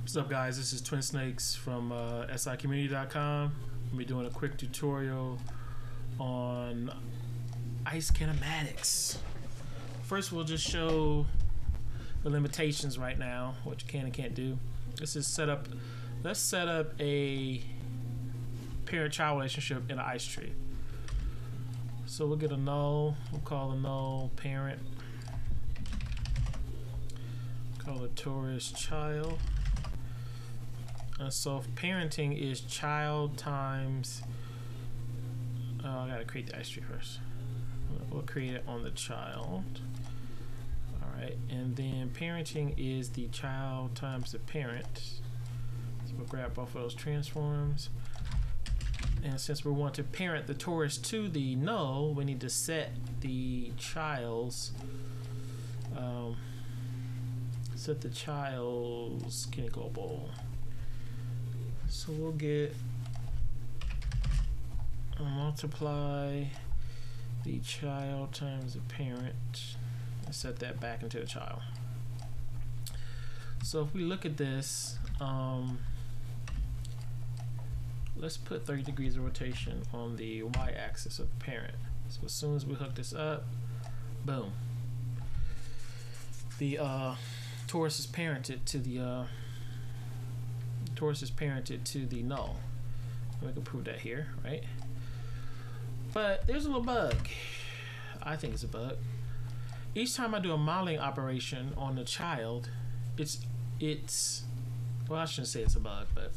What's up, guys? This is Twin Snakes from SICommunity.com. I'll be doing a quick tutorial on ice kinematics. First, we'll just show the limitations right now, what you can and can't do. This is set up. Let's set up a parent-child relationship in an ice tree. So we'll get a null. We'll call the null parent. Call it tourist child. So if parenting is child times, I gotta create the ice tree first. We'll create it on the child. Alright, and then parenting is the child times the parent. So we'll grab both of those transforms. And since we want to parent the tourist to the null, we need to set the child's Kineglobal. So we'll get multiply the child times the parent and set that back into the child. So if we look at this, let's put 30 degrees of rotation on the y-axis of the parent. So as soon as we hook this up, boom, the torus is parented to the null. We can prove that here, right? But there's a little bug. I think it's a bug. Each time I do a modeling operation on the child, it's well, I shouldn't say it's a bug, but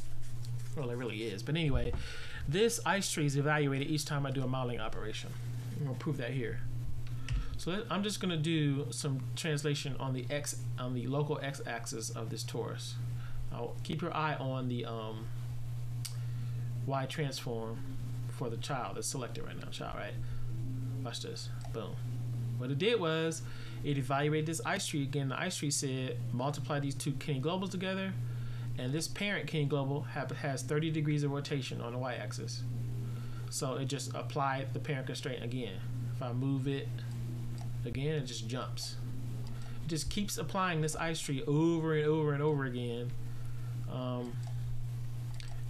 well, it really is. But anyway, this ice tree is evaluated each time I do a modeling operation. I'm gonna prove that here. So I'm just gonna do some translation on the local x-axis of this torus. I'll keep your eye on the y transform for the child that's selected right now. Child, right? Watch this. Boom. What it did was it evaluated this ice tree. Again, the ice tree said multiply these two Kineglobals together, and this parent Kineglobal has 30 degrees of rotation on the y-axis. So it just applied the parent constraint again. If I move it again, it just jumps. It just keeps applying this ice tree over and over and over again.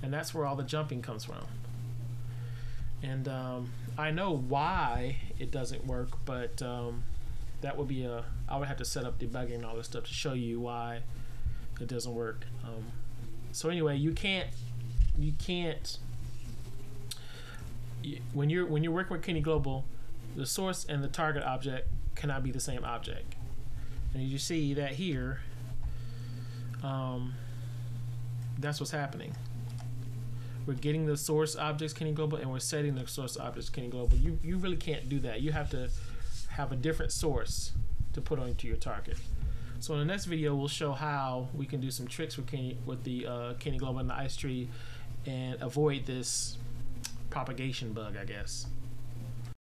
And that's where all the jumping comes from. And I know why it doesn't work, but that would be I would have to set up debugging and all this stuff to show you why it doesn't work. So anyway, when you're working with Kineglobal, the source and the target object cannot be the same object. And you see that here, that's what's happening. We're getting the source objects Kineglobal and we're setting the source objects Kineglobal. You really can't do that. You have to have a different source to put onto your target. So in the next video, we'll show how we can do some tricks with the Kineglobal and the ice tree and avoid this propagation bug, I guess.